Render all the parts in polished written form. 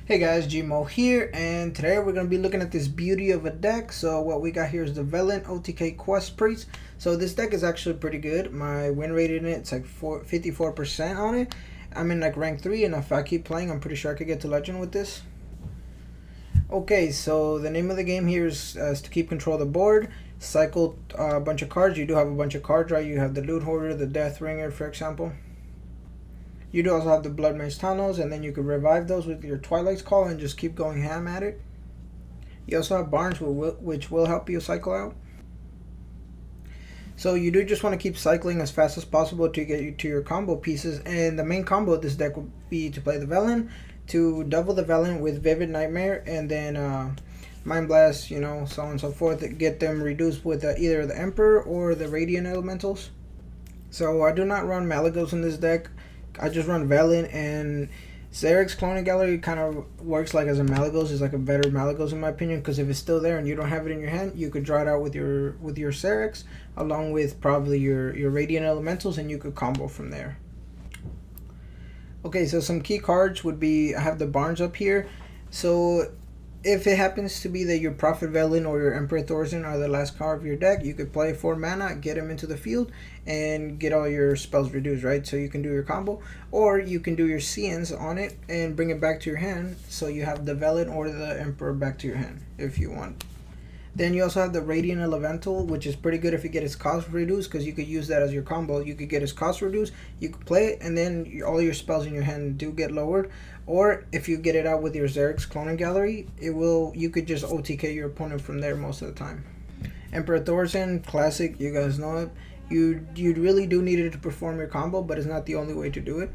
Hey guys, Gmo here, and today we're going to be looking at this beauty of a deck. So what we got here is the Velen OTK Priest. So this deck is actually pretty good. My win rate in it's like 54% on it. I'm in like rank 3, and if I keep playing, I'm pretty sure I could get to legend with this. Okay, so the name of the game here is to keep control of the board, cycle a bunch of cards. You do have a bunch of cards, right? You have the Loot Hoarder, the Death Ringer, for example. You do also have the Blood Mage Tunnels, and then you could revive those with your Twilight's Call and just keep going ham at it. You also have Barns, which will help you cycle out. So you do just want to keep cycling as fast as possible to get you to your combo pieces. And the main combo of this deck would be to play the Velen, to double the Velen with Vivid Nightmare, and then Mind Blast, you know, so on and so forth. Get them reduced with either the Emperor or the Radiant Elementals. So I do not run Malagos in this deck. I just run Velen, and Xerx's Cloning Gallery kind of works like as a Malagos. It's like a better Malagos in my opinion, because if it's still there and you don't have it in your hand, you could draw it out with your Xerx, along with probably your Radiant Elementals, and you could combo from there. Okay, so some key cards would be, I have the Barns up here. So if it happens to be that your Prophet Velen or your Emperor Thorzen are the last card of your deck, you could play 4 mana, get him into the field, and get all your spells reduced, right? So you can do your combo, or you can do your Seance on it and bring it back to your hand, so you have the Velen or the Emperor back to your hand if you want. Then you also have the Radiant Elemental, which is pretty good if you get its cost reduced, because you could use that as your combo. You could get its cost reduced, you could play it, and then all your spells in your hand do get lowered. Or if you get it out with your Xerx's Cloning Gallery, you could just OTK your opponent from there most of the time. Emperor Thorzen, classic, you guys know it. You really do need it to perform your combo, but it's not the only way to do it.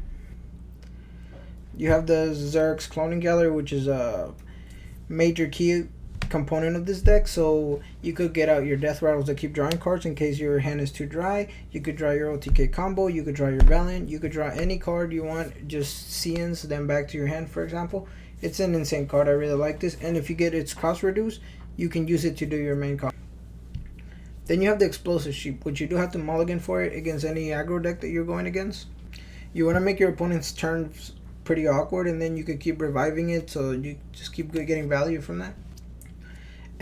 You have the Xerx's Cloning Gallery, which is a major key component of this deck, so you could get out your Death Rattles to keep drawing cards in case your hand is too dry. You could draw your OTK combo, you could draw your Velen, you could draw any card you want, just Seance them back to your hand, for example. It's an insane card, I really like this, and if you get its cost reduced, you can use it to do your main combo. Then you have the Explosive Sheep, which you do have to mulligan for it against any aggro deck that you're going against. You want to make your opponent's turns pretty awkward, and then you could keep reviving it, so you just keep getting value from that.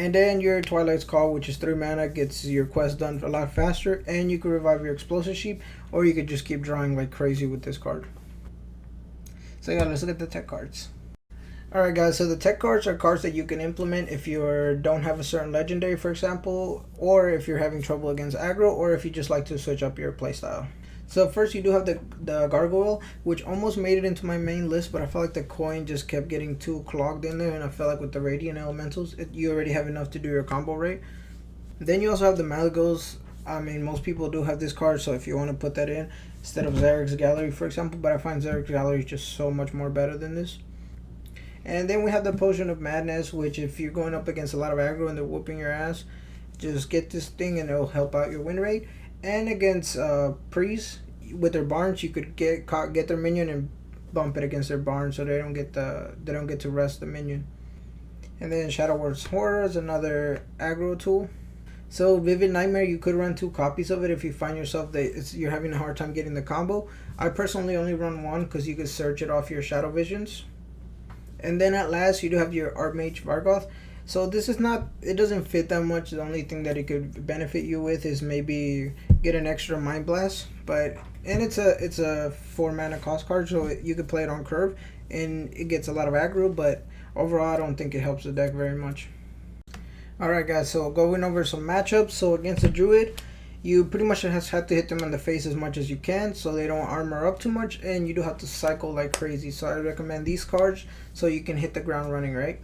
And then your Twilight's Call, which is 3 mana, gets your quest done a lot faster, and you can revive your Explosive Sheep, or you could just keep drawing like crazy with this card. So yeah, let's look at the tech cards. Alright guys, so the tech cards are cards that you can implement if you don't have a certain legendary, for example, or if you're having trouble against aggro, or if you just like to switch up your playstyle. So first you do have the Gargoyle, which almost made it into my main list, but I felt like the coin just kept getting too clogged in there, and I felt like with the Radiant Elementals, you already have enough to do your combo rate. Then you also have the Malagos. I mean, most people do have this card, so if you want to put that in instead of Xerx's Gallery, for example, but I find Xerx's Gallery just so much more better than this. And then we have the Potion of Madness, which if you're going up against a lot of aggro and they're whooping your ass, just get this thing and it'll help out your win rate. And against Priests with their Barns, you could get their minion and bump it against their Barn, so they don't get to rest the minion. And then Shadow Word's Horror is another aggro tool. So Vivid Nightmare, you could run 2 copies of it if you find yourself that you're having a hard time getting the combo. I personally only run 1 because you could search it off your Shadow Visions. And then at last you do have your Archmage Vargoth. So this is not, it doesn't fit that much. The only thing that it could benefit you with is maybe get an extra Mind Blast, and it's a 4 mana cost card, so you could play it on curve and it gets a lot of aggro, but overall I don't think it helps the deck very much. Alright guys, so going over some matchups. So against the Druid, you pretty much just have to hit them in the face as much as you can so they don't armor up too much, and you do have to cycle like crazy. So I recommend these cards so you can hit the ground running, right?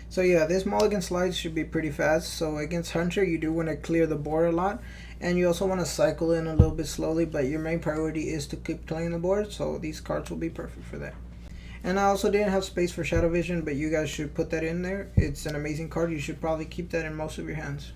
So yeah, this mulligan slides should be pretty fast. So against Hunter, you do want to clear the board a lot, and you also want to cycle in a little bit slowly, but your main priority is to keep playing the board, so these cards will be perfect for that. And I also didn't have space for Shadow Vision, but you guys should put that in there. It's an amazing card. You should probably keep that in most of your hands.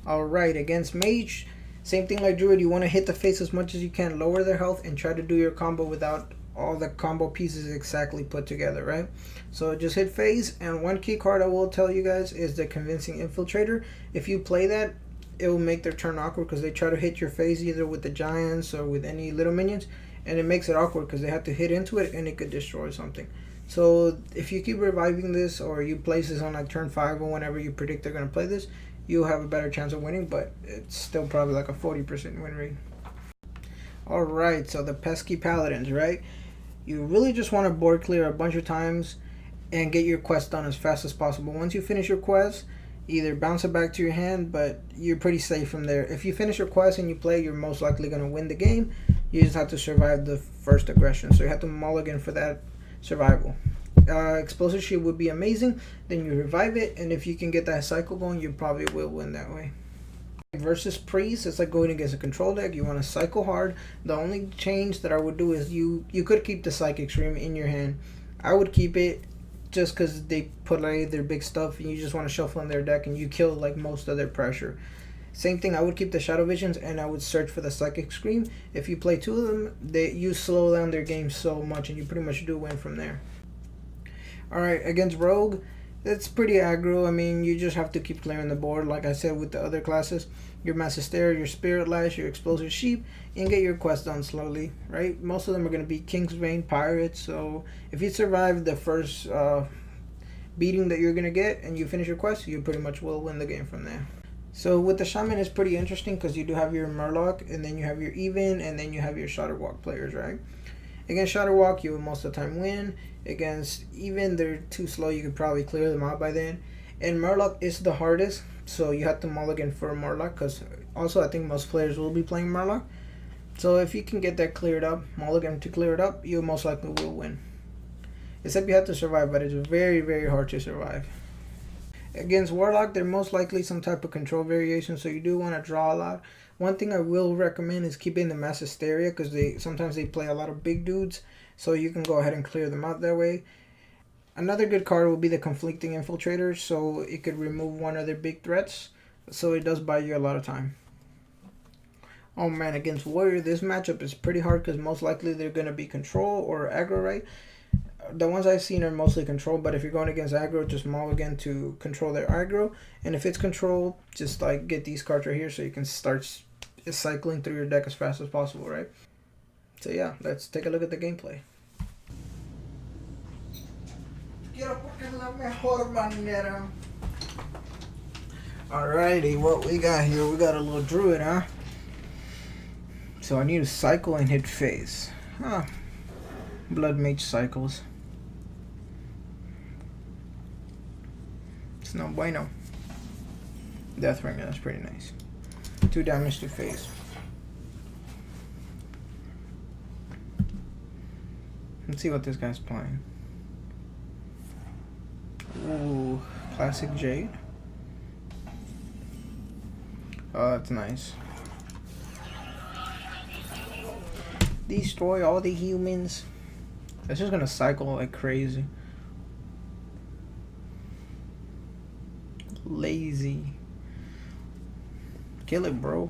Alright, against Mage, same thing like Druid. You want to hit the face as much as you can, lower their health, and try to do your combo without all the combo pieces exactly put together, right? So just hit phase. And one key card I will tell you guys is the Convincing Infiltrator. If you play that, it will make their turn awkward because they try to hit your phase either with the giants or with any little minions, and it makes it awkward because they have to hit into it and it could destroy something. So if you keep reviving this, or you place this on like turn 5 or whenever you predict they're going to play this, you'll have a better chance of winning, but it's still probably like a 40% win rate. Alright, so the pesky paladins, right? You really just want to board clear a bunch of times and get your quest done as fast as possible. Once you finish your quest, either bounce it back to your hand, but you're pretty safe from there. If you finish your quest and you play, you're most likely going to win the game. You just have to survive the first aggression, so you have to mulligan for that survival. Explosive shield would be amazing. Then you revive it, and if you can get that cycle going, you probably will win that way. Versus Priest, it's like going against a control deck. You want to cycle hard. The only change that I would do is you could keep the Psychic Scream in your hand. I would keep it just because they put like their big stuff and you just want to shuffle in their deck and you kill like most of their pressure. Same thing, I would keep the Shadow Visions and I would search for the Psychic Scream. If you play 2 of them, you slow down their game so much and you pretty much do win from there. Alright, against Rogue, it's pretty aggro. I mean, you just have to keep clearing the board. Like I said with the other classes, your Mass Hysteria, your Spirit Lash, your Explosive Sheep, and get your quest done slowly, right? Most of them are going to be Kingsbane, Pirates, so if you survive the first beating that you're going to get and you finish your quest, you pretty much will win the game from there. So with the Shaman, it's pretty interesting because you do have your Murloc, and then you have your Even, and then you have your Shudderwalk players, right? Against Shudderwalk, you will most of the time win. Against Even, they're too slow. You could probably clear them out by then. And Murloc is the hardest, so you have to mulligan for a Murloc, because also I think most players will be playing Murloc. So if you can get that cleared up, mulligan to clear it up, you most likely will win. Except you have to survive, but it's very, very hard to survive. Against Warlock, they're most likely some type of control variation, so you do want to draw a lot. One thing I will recommend is keeping the Mass Hysteria, because sometimes they play a lot of big dudes, so you can go ahead and clear them out that way. Another good card will be the Conflicting Infiltrator, so it could remove one of their big threats, so it does buy you a lot of time. Oh man, against Warrior, this matchup is pretty hard because most likely they're going to be control or aggro, right? The ones I've seen are mostly control, but if you're going against aggro, just mulligan to control their aggro. And if it's control, just like get these cards right here so you can start cycling through your deck as fast as possible, right? So yeah, let's take a look at the gameplay. Alrighty, what we got here, we got a little druid, huh? So I need to cycle and hit phase. Huh. Blood Mage cycles. It's no bueno. Deathbringer, that's pretty nice. 2 damage to phase. Let's see what this guy's playing. Ooh, classic Jade. Oh, that's nice. Destroy all the humans. It's just gonna cycle like crazy. Lazy. Kill it, bro.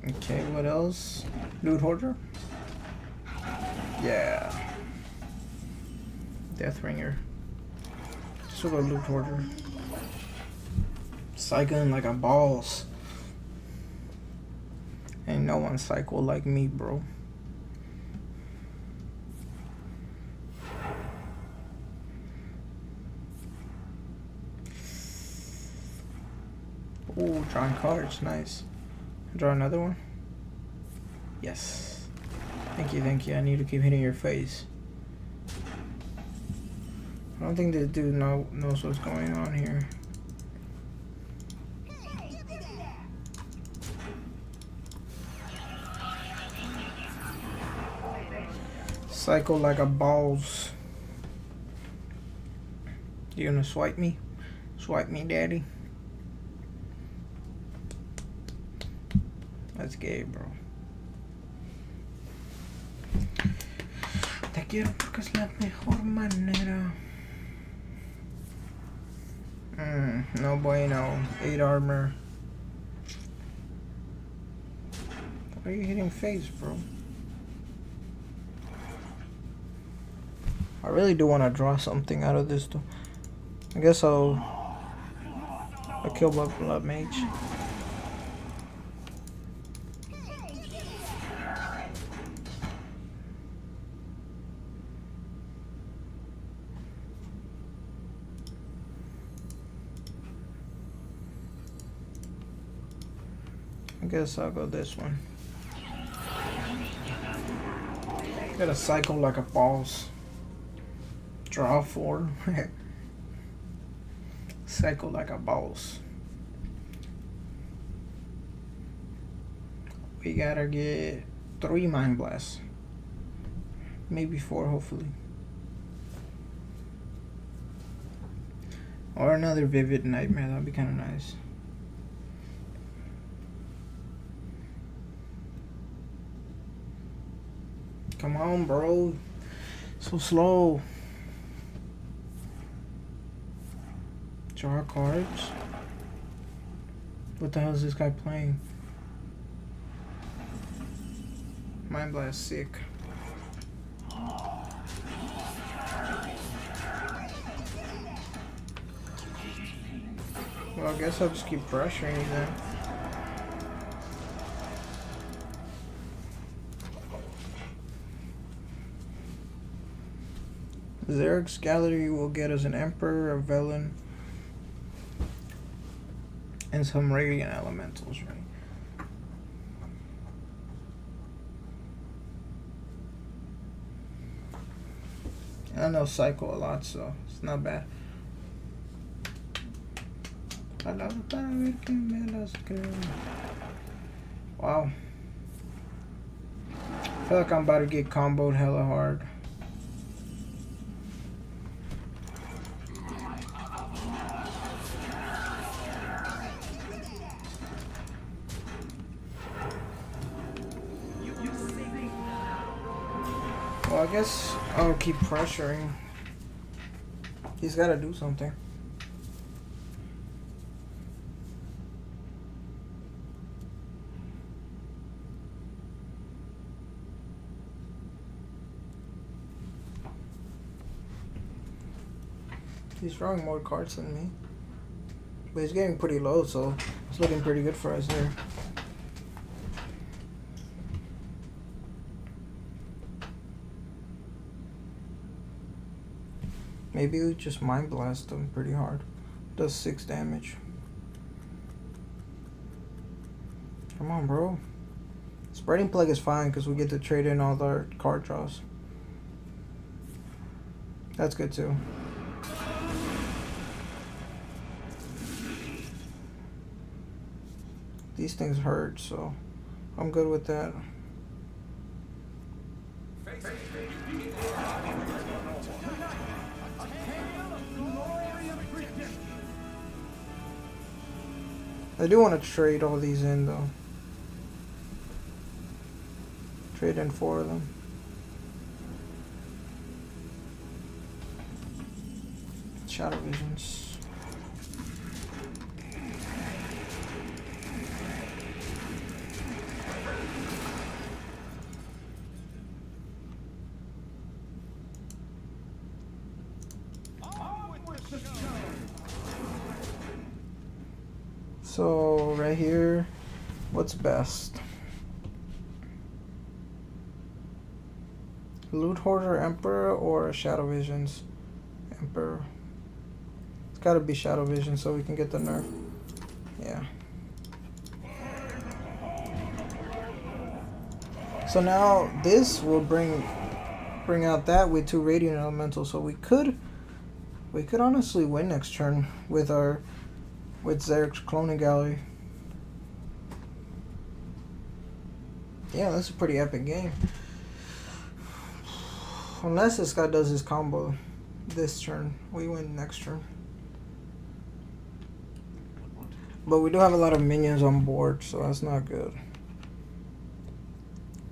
Okay, what else? Loot Hoarder? Yeah. Deathbringer. Just a little Loot Hoarder. Cycling like a boss. Ain't no one cycle like me, bro. Ooh, drawing cards, nice. Draw another one. Yes. Thank you, thank you. I need to keep hitting your face. I don't think this dude knows what's going on here. Cycle like a balls. You gonna swipe me? Swipe me, daddy. That's gay, bro. Te quiero porque es la mejor manera. No bueno. 8 armor. Why are you hitting face, bro? I really do want to draw something out of this, though. I guess I'll kill Blood Mage. guess I'll go this one. Gotta cycle like a boss. Draw 4. Cycle like a boss. We gotta get 3 Mind Blasts. Maybe 4, hopefully. Or another Vivid Nightmare, that'd be kinda nice. Come on, bro. So slow. Draw cards. What the hell is this guy playing? Mind Blast, sick. Well, I guess I'll just keep pressuring you then. Xerx's Gallery will get us an Emperor, a Velen, and some Radiant Elementals, right? I know cycle a lot, so it's not bad. Wow. I feel like I'm about to get comboed hella hard. Well, I guess I'll keep pressuring. He's got to do something. He's drawing more cards than me. But he's getting pretty low, so it's looking pretty good for us there. Maybe we just Mind Blast him pretty hard. Does 6 damage. Come on, bro. Spreading Plague is fine because we get to trade in all our card draws. That's good too. These things hurt, so I'm good with that. I do want to trade all these in though. Trade in 4 of them. Shadow Visions. So right here, what's best? Loot Hoarder Emperor or Shadow Visions Emperor? It's gotta be Shadow Vision so we can get the nerf. Yeah. So now this will bring out that with 2 Radiant Elementals, so we could honestly win next turn with Xerx's Cloning Gallery. Yeah, that's a pretty epic game. Unless this guy does his combo this turn, we win next turn. But we do have a lot of minions on board, so that's not good.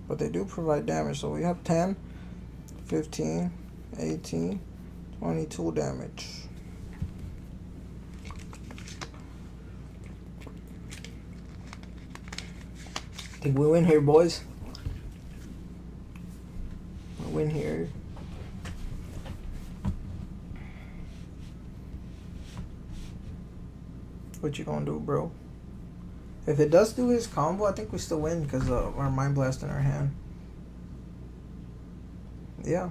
But they do provide damage, so we have 10, 15, 18, 22 damage. Think we win here, boys? We win here. What you gonna do, bro? If it does do his combo, I think we still win because of our Mind Blast in our hand. Yeah.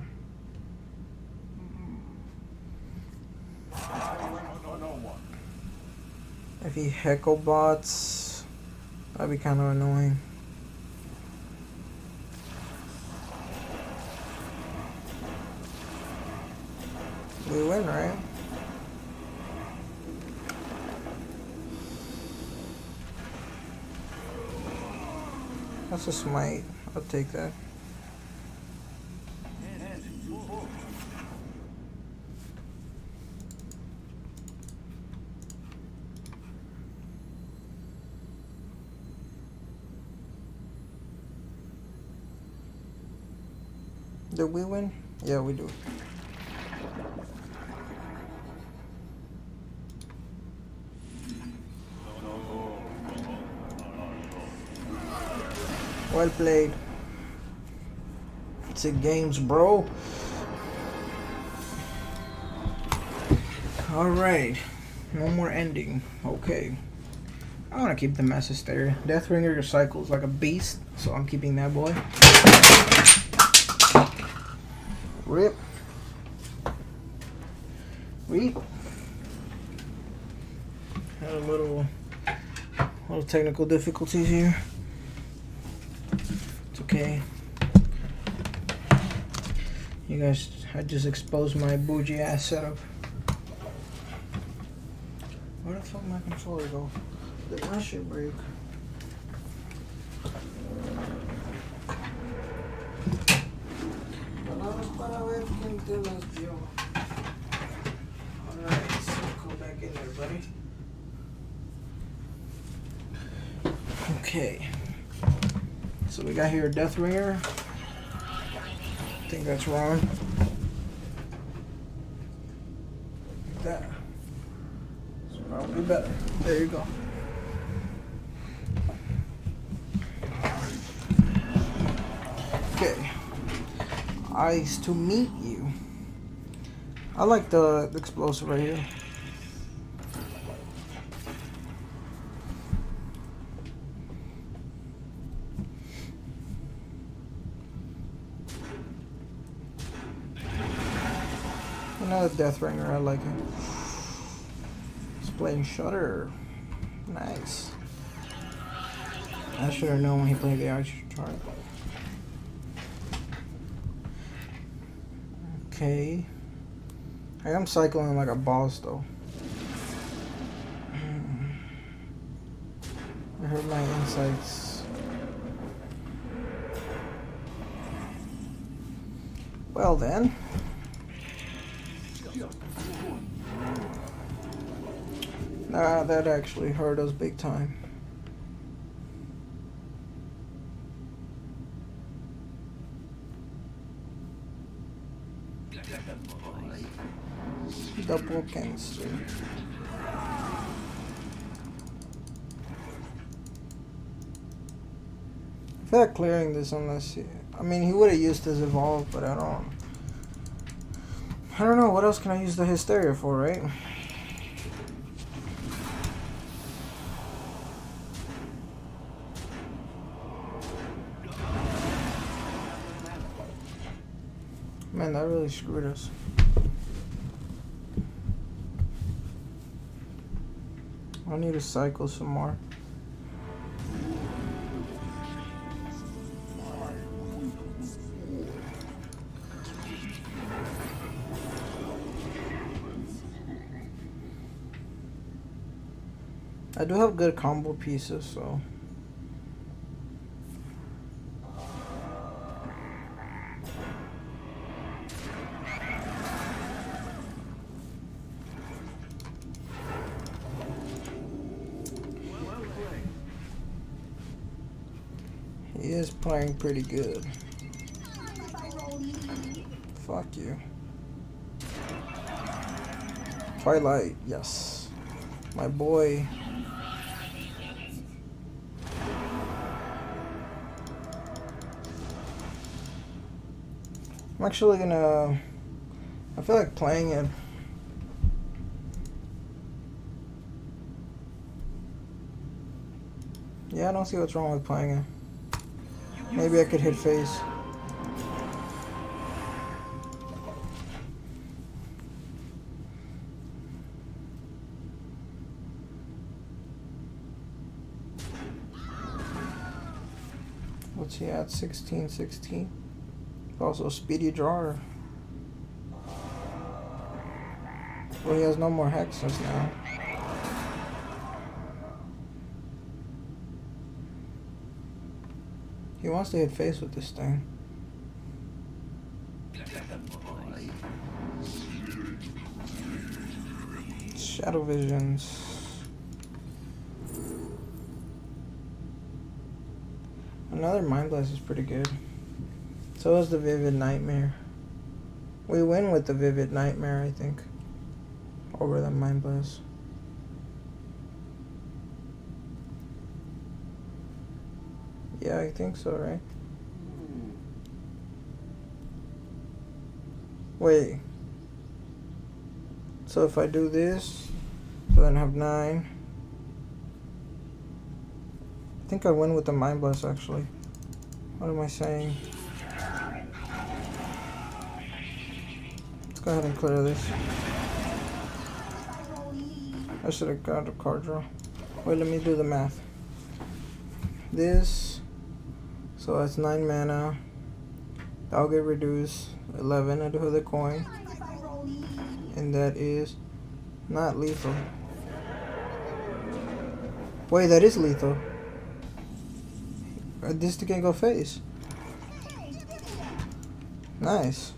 If he Heckle bots, That'd be kind of annoying. We win, right? That's a smite. I'll take that. Did we win? Yeah, we do. Well played. It's a games, bro. Alright. No more ending. Okay. I want to keep the Mass Hysteria. Deathbringer cycles like a beast, so I'm keeping that boy. Rip. Reap. Had a little technical difficulties here. It's okay. You guys, I just exposed my bougie ass setup. Where the fuck my controller go? Did my shit break? Alright, so go back in there, buddy. Okay. So we got here a Deathbringer. I think that's wrong. Like that. So probably better. There you go. Okay. Eyes to meet you. I like the explosive right here. Another Deathbringer, I like it. It's playing Shutter. Nice. I should have known when he played the Archer chart. Okay. I am cycling like a boss though. I heard my insights. Well then. Nah, that actually hurt us big time. Double cancer. I feel like clearing this unless he, I mean he would have used his evolve, but I don't know what else can I use the Hysteria for, right? Man, that really screwed us. I need to cycle some more. I do have good combo pieces, so. He is playing pretty good. Fuck you. Twilight, yes. My boy. I'm actually gonna... I feel like playing it. Yeah, I don't see what's wrong with playing it. Maybe I could hit face. What's he at? 16, 16. Also a speedy drawer. Well, he has no more hexes now. He wants to hit face with this thing. Shadow Visions. Another Mind Blast is pretty good. So is the Vivid Nightmare. We win with the Vivid Nightmare, I think. Over the Mind Blast. Yeah, I think so, right? Wait. So if I do this, so then I have 9. I think I win with the Mind Blast, actually. What am I saying? Let's go ahead and clear this. I should have got a card draw. Wait, let me do the math. This, so that's 9 mana. That'll get reduced 11 into the coin, and that is not lethal. Wait, that is lethal. This can go face. Nice.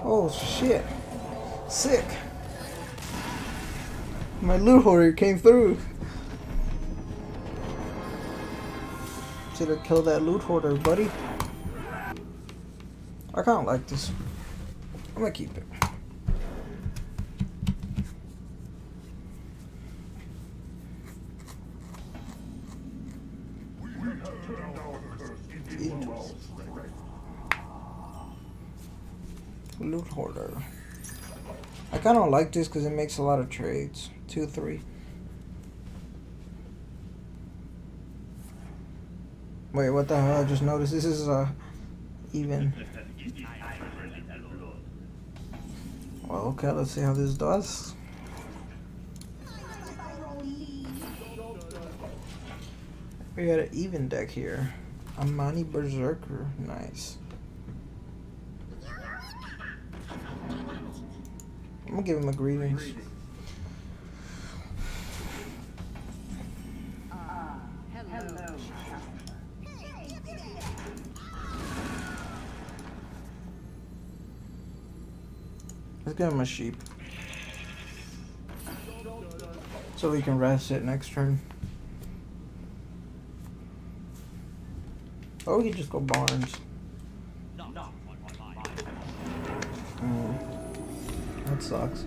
Oh shit. Sick. My loot hoarder came through. Should have killed that loot hoarder, buddy. I kinda like this. I'm gonna keep it. Loot hoarder. I kind of like this because it makes a lot of trades. 2, 3. Wait, what the hell? I just noticed this is even. Well, okay, let's see how this does. We got an even deck here. Amani Berserker. Nice. I'm gonna give him a greetings. Hello. Let's give him a sheep. So we can rest it next turn. Or we can just go Barnes. That sucks.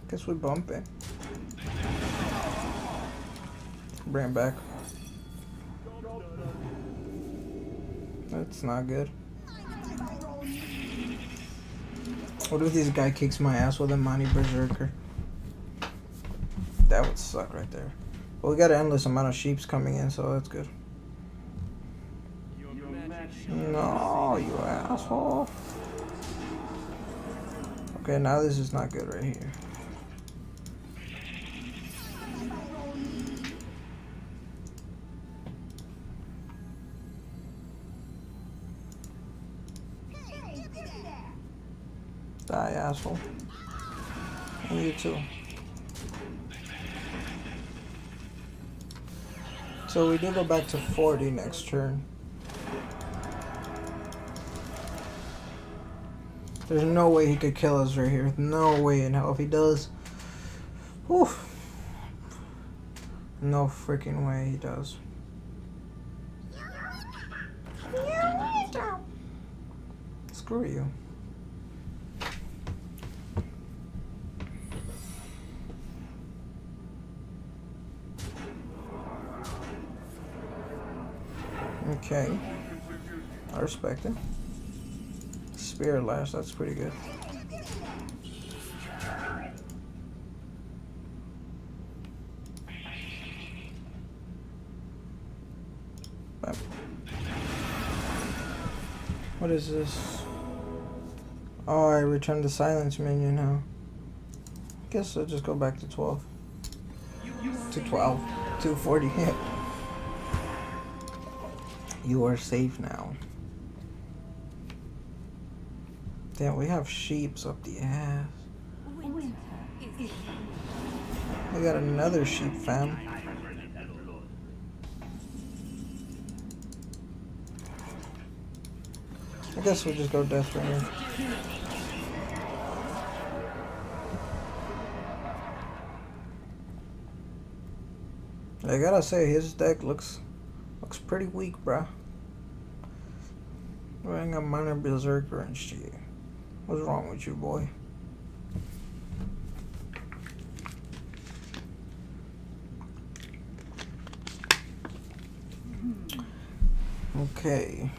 Guess we bump it. Bring it back. That's not good. What if this guy kicks my ass with a Monty Berserker? That would suck right there. But we got an endless amount of sheeps coming in, so that's good. No, you asshole. Okay, now this is not good right here. Die, asshole. And you too. So we do go back to 40 next turn. There's no way he could kill us right here. No way in hell. If he does, oof. No freaking way he does. Screw you. Okay, I respect it. Spirit Lash, that's pretty good. What is this? Oh, I returned the silence menu now. Guess I'll just go back to 12. To 12. 240. You are safe now. Damn, we have sheeps up the ass. We got another sheep, fam. I guess we'll just go Death Ringer. I gotta say, his deck looks pretty weak, bruh. Wearing a minor berserker and shit. What's wrong with you, boy? Okay.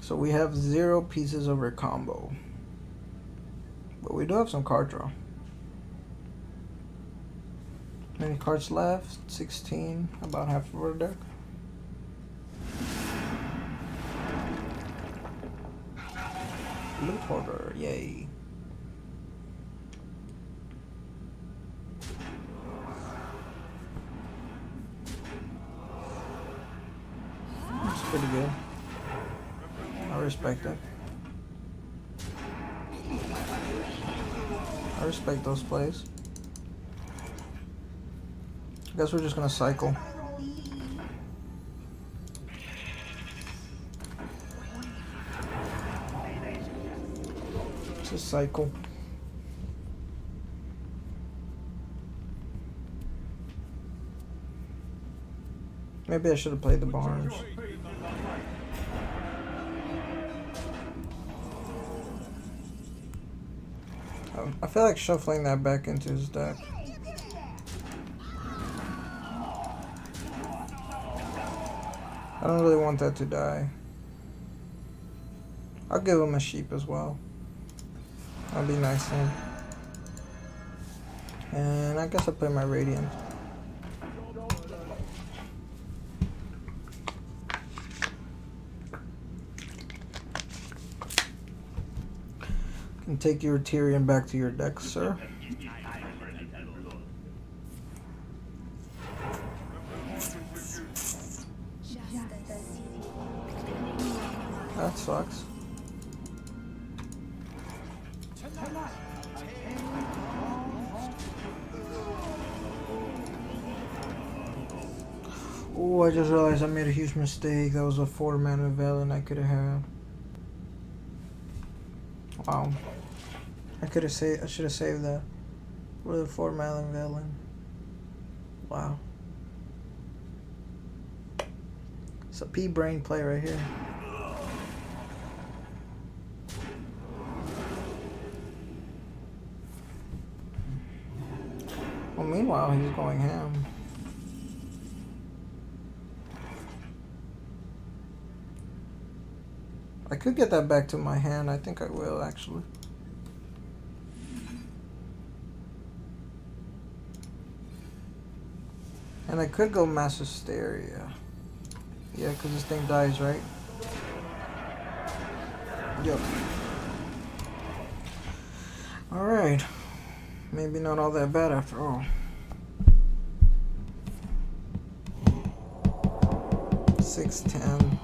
So we have 0 pieces of our combo. But we do have some card draw. Many cards left? 16. About half of our deck. Loot Hoarder, yay. That's pretty good. I respect it. I respect those plays. I guess we're just gonna cycle. It's a cycle. Maybe I should have played the Barnes. I feel like shuffling that back into his deck. I don't really want that to die. I'll give him a sheep as well. That'll be nice to him. And I guess I'll play my Radiant. Can take your Tyrion back to your deck, sir. That sucks. Oh, I just realized I made a huge mistake. That was a 4-mana Velen I could have had. Wow. I should have saved that. With a 4-mana Velen. Wow. It's a P-brain play right here. Well, meanwhile, he's going ham. I could get that back to my hand. I think I will, actually. And I could go Mass Hysteria. Yeah, because this thing dies, right? Yep. Alright. Maybe not all that bad after all. 6-10.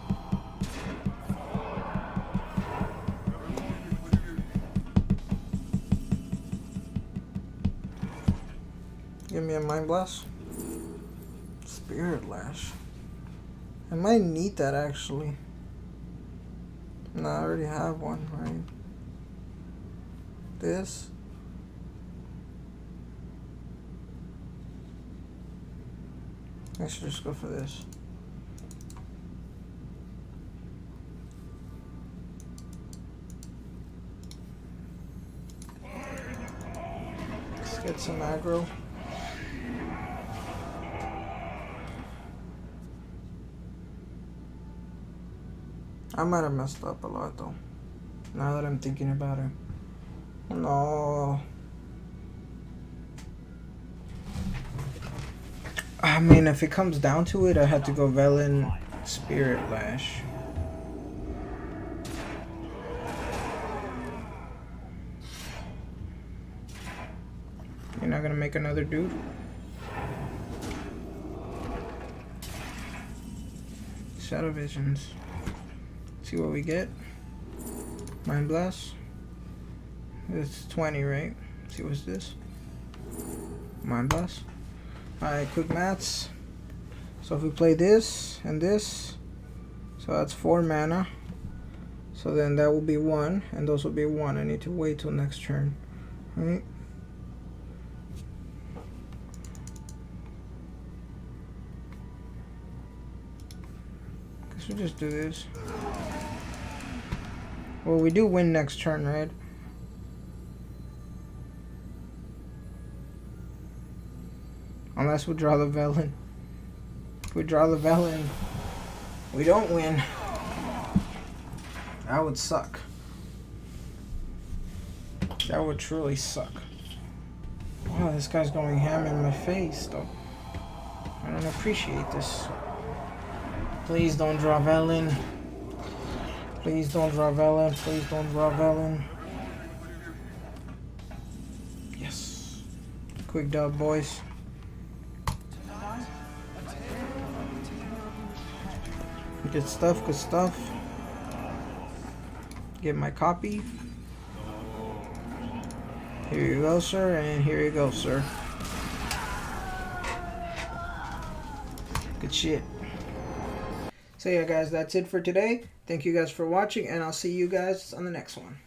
Give me a Mind Blast. Spirit Lash. I might need that actually. No, I already have one, right? This. I should just go for this. Let's get some aggro. I might have messed up a lot though. Now that I'm thinking about it. No. I mean, if it comes down to it, I have to go Velen Spirit Lash. You're not gonna make another dude? Shadow Visions. See what we get. Mind Blast. It's 20, right? See what's this? Mind Blast. Alright, quick maths. So if we play this and this, so that's 4 mana. So then that will be 1, and those will be 1. I need to wait till next turn. Right? Guess we'll just do this. Well, we do win next turn, right? Unless we draw the Velen. If we draw the Velen, we don't win. That would suck. That would truly suck. Wow, this guy's going ham in my face, though. I don't appreciate this. Please don't draw Velen. Please don't draw Velen. Please don't draw Velen. Yes. Quick dub, boys. Good stuff, good stuff. Get my copy. Here you go, sir, and here you go, sir. Good shit. So yeah, guys, that's it for today. Thank you guys for watching, and I'll see you guys on the next one.